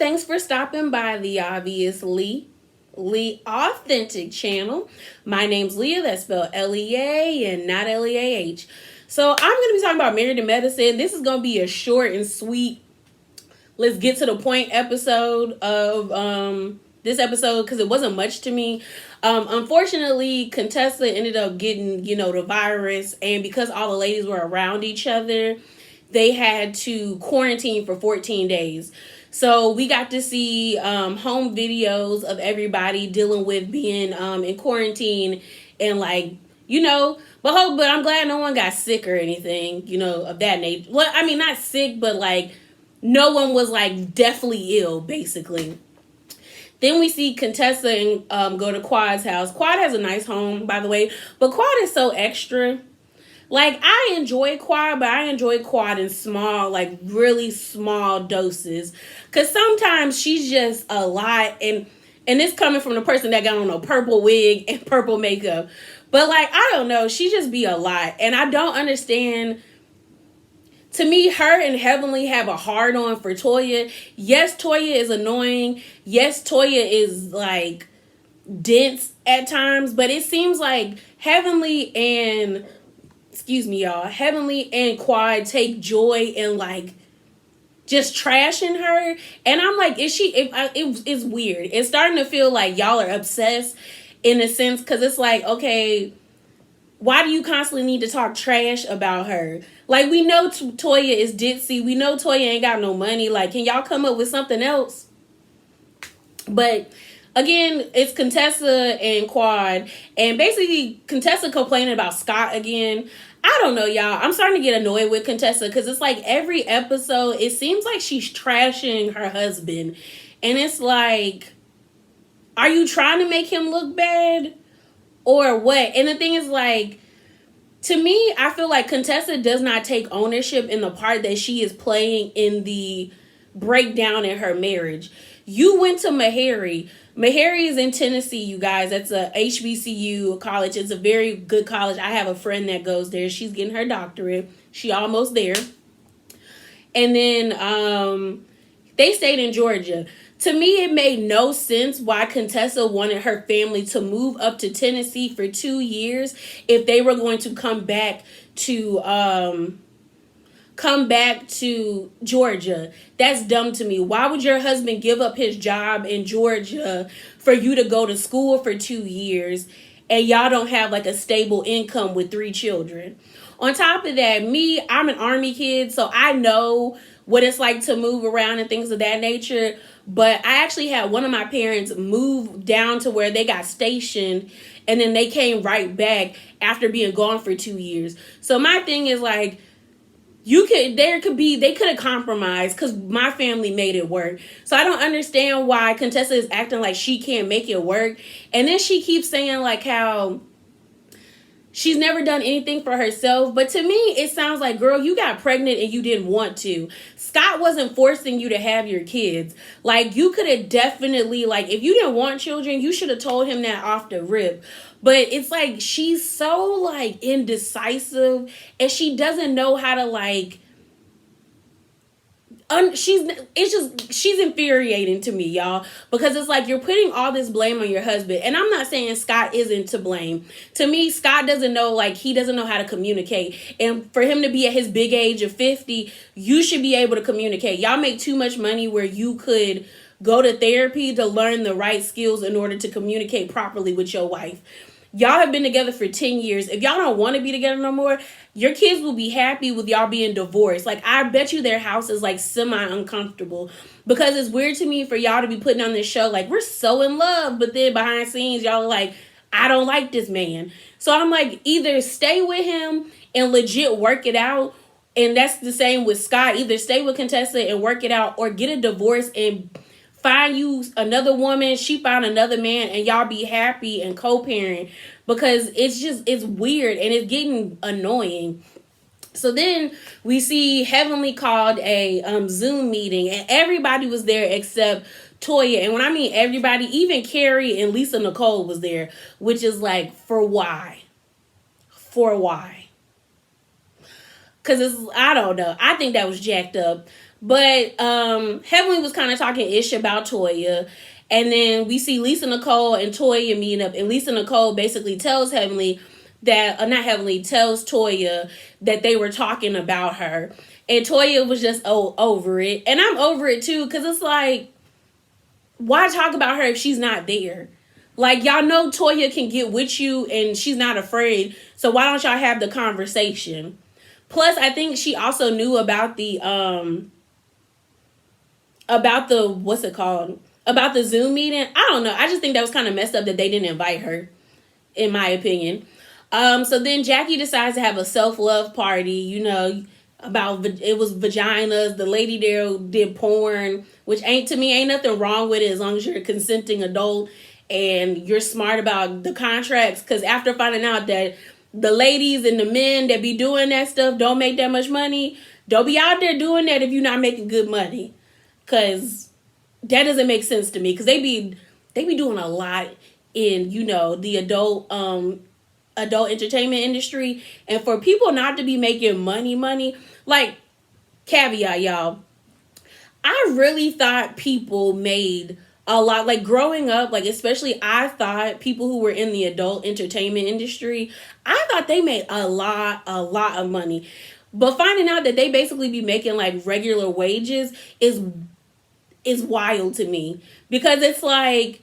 thanks for stopping by the Obviously Lee Authentic channel. My name's Leah, that's spelled Lea and not Leah. So I'm going to be talking about Married to Medicine. This is going to be a short and sweet, let's get to the point episode of this episode because it wasn't much to me. Unfortunately, Contessa ended up getting, the virus, and because all the ladies were around each other, they had to quarantine for 14 days. So we got to see home videos of everybody dealing with being in quarantine and but I'm glad no one got sick or anything, of that nature. Well, I mean, not sick, but no one was deathly ill, basically. Then we see Contessa and go to Quad's house. Quad has a nice home, by the way, but Quad is so extra. I enjoy Quad, but I enjoy Quad in small, really small doses. Because sometimes she's just a lot. And it's coming from the person that got on a purple wig and purple makeup. But, I don't know. She just be a lot. And I don't understand. To me, her and Heavenly have a hard-on for Toya. Yes, Toya is annoying. Yes, Toya is, dense at times. But it seems like Heavenly and... Excuse me, y'all. Heavenly and Quad take joy in just trashing her, and I'm like, is she? It's weird. It's starting to feel like y'all are obsessed in a sense because it's okay, why do you constantly need to talk trash about her? We know Toya is ditzy. We know Toya ain't got no money. Can y'all come up with something else? But again, it's Contessa and Quad. And basically, Contessa complaining about Scott again. I don't know, y'all. I'm starting to get annoyed with Contessa because it's every episode, it seems like she's trashing her husband. And it's are you trying to make him look bad? Or what? And the thing is, to me, I feel like Contessa does not take ownership in the part that she is playing in the breakdown in her marriage. You went to Meharry. Meharry is in Tennessee, you guys. That's a HBCU college. It's a very good college. I have a friend that goes there. She's getting her doctorate. She almost there. And then they stayed in Georgia. To me, it made no sense why Contessa wanted her family to move up to Tennessee for 2 years if they were going to come back to Georgia. That's dumb to me. Why would your husband give up his job in Georgia for you to go to school for 2 years and y'all don't have a stable income with 3 children? On top of that, I'm an Army kid, so I know what it's like to move around and things of that nature. But I actually had one of my parents move down to where they got stationed, and then they came right back after being gone for 2 years. So my thing is they could have compromised because my family made it work. So I don't understand why Contessa is acting like she can't make it work. And then she keeps saying how she's never done anything for herself. But to me, it sounds like, girl, you got pregnant and you didn't want to. Scott wasn't forcing you to have your kids. You could have definitely, if you didn't want children, you should have told him that off the rip. But it's she's so indecisive, and she doesn't know how to she's infuriating to me, y'all, because it's you're putting all this blame on your husband. And I'm not saying Scott isn't to blame. To me, Scott doesn't know, he doesn't know how to communicate. And for him to be at his big age of 50, you should be able to communicate. Y'all make too much money where you could go to therapy to learn the right skills in order to communicate properly with your wife. Y'all have been together for 10 years. If y'all don't want to be together no more, your kids will be happy with y'all being divorced. I bet you their house is semi-uncomfortable, because it's weird to me for y'all to be putting on this show we're so in love, but then behind the scenes y'all are I don't like this man. So I'm either stay with him and legit work it out, and that's the same with Scott. Either stay with Contessa and work it out, or get a divorce and find you another woman, she found another man, and y'all be happy and co-parent, because it's weird and it's getting annoying. So then we see Heavenly called a Zoom meeting, and everybody was there except Toya. And when I mean everybody, even Carrie and Lisa Nicole was there, which is for why? For why? Because I don't know. I think that was jacked up. But Heavenly was kind of talking ish about Toya. And then we see Lisa Nicole and Toya meeting up. And Lisa Nicole basically tells Heavenly that, not Heavenly, tells Toya that they were talking about her. And Toya was just over it. And I'm over it too, because it's like, why talk about her if she's not there? Like, y'all know Toya can get with you and she's not afraid. So why don't y'all have the conversation? Plus, I think she also knew about the what's it called? About the Zoom meeting. I don't know. I just think that was kind of messed up that they didn't invite her, in my opinion. So then Jackie decides to have a self-love party, about, it was vaginas. The lady there did porn, which to me ain't nothing wrong with it as long as you're a consenting adult and you're smart about the contracts. Because after finding out that the ladies and the men that be doing that stuff don't make that much money, don't be out there doing that if you're not making good money. Because that doesn't make sense to me. Because they be doing a lot in, the adult entertainment industry. And for people not to be making money, like, caveat, y'all, I really thought people made a lot. Like, growing up, like, especially I thought people who were in the adult entertainment industry, I thought they made a lot of money. But finding out that they basically be making like regular wages is wild to me. Because it's like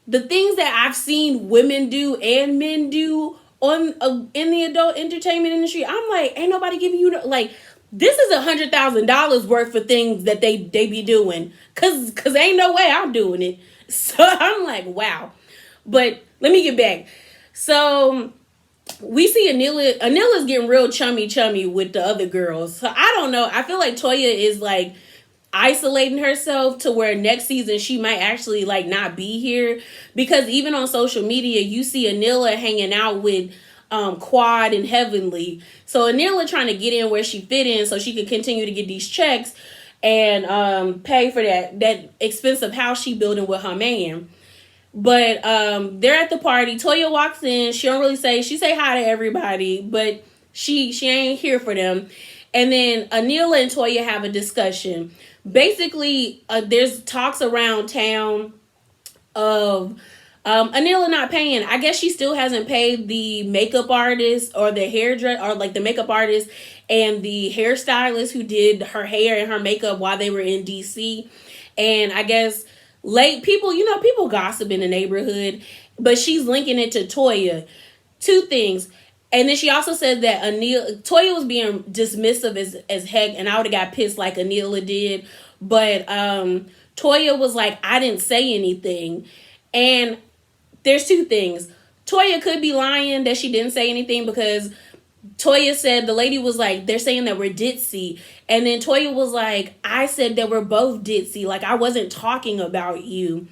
the things that I've seen women do and men do in the adult entertainment industry, I'm like, ain't nobody giving you like, this is $100,000 worth for things that they be doing. Cause ain't no way I'm doing it. So I'm like, wow. But let me get back. So we see Anila's getting real chummy with the other girls. So I don't know. I feel like Toya is like isolating herself to where next season she might actually like not be here, because even on social media you see Anila hanging out with Quad and Heavenly. So Anila trying to get in where she fit in so she could continue to get these checks and pay for that expensive house she building with her man. But they're at the party. Toya walks in. She don't really she say hi to everybody, but she ain't here for them. And then Anila and Toya have a discussion. Basically, there's talks around town of Anila not paying. I guess she still hasn't paid the makeup artist or the hairdresser, or like the makeup artist and the hairstylist who did her hair and her makeup while they were in DC. And I guess people gossip in the neighborhood, but she's linking it to Toya. Two things. And then she also said that Toya was being dismissive as heck, and I would have got pissed like Anila did. But Toya was like, I didn't say anything. And there's two things. Toya could be lying that she didn't say anything, because Toya said, the lady was like, they're saying that we're ditzy. And then Toya was like, I said that we're both ditzy. Like, I wasn't talking about you.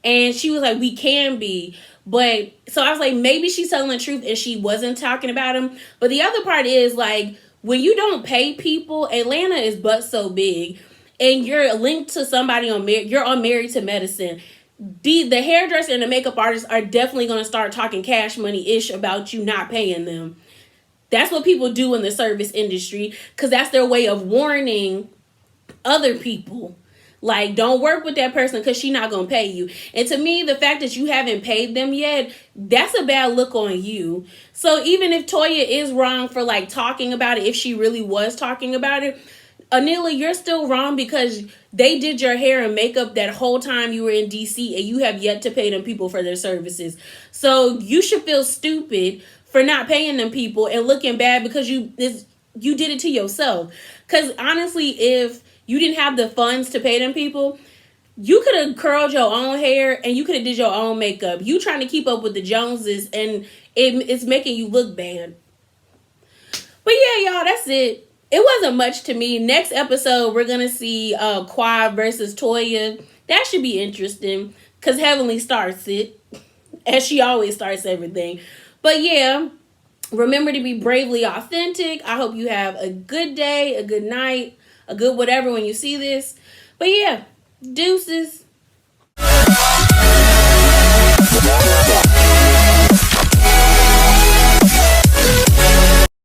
And she was like, we can be. But so I was like, maybe she's telling the truth and she wasn't talking about him. But the other part is like, when you don't pay people, Atlanta is but so big, and you're linked to somebody you're on Married to Medicine. The hairdresser and the makeup artist are definitely going to start talking cash money-ish about you not paying them. That's what people do in the service industry, because that's their way of warning other people. Like, don't work with that person because she's not going to pay you. And to me, the fact that you haven't paid them yet, that's a bad look on you. So even if Toya is wrong for like talking about it, if she really was talking about it, Anila, you're still wrong, because they did your hair and makeup that whole time you were in DC and you have yet to pay them people for their services. So you should feel stupid for not paying them people and looking bad because you did it to yourself. Because honestly, if you didn't have the funds to pay them people, you could have curled your own hair and you could have did your own makeup. You trying to keep up with the Joneses, and it's making you look bad. But yeah, y'all, that's it. It wasn't much to me. Next episode, we're going to see Quad versus Toya. That should be interesting, because Heavenly starts it, as she always starts everything. But yeah, remember to be bravely authentic. I hope you have a good day, a good night, a good whatever when you see this. But yeah, deuces.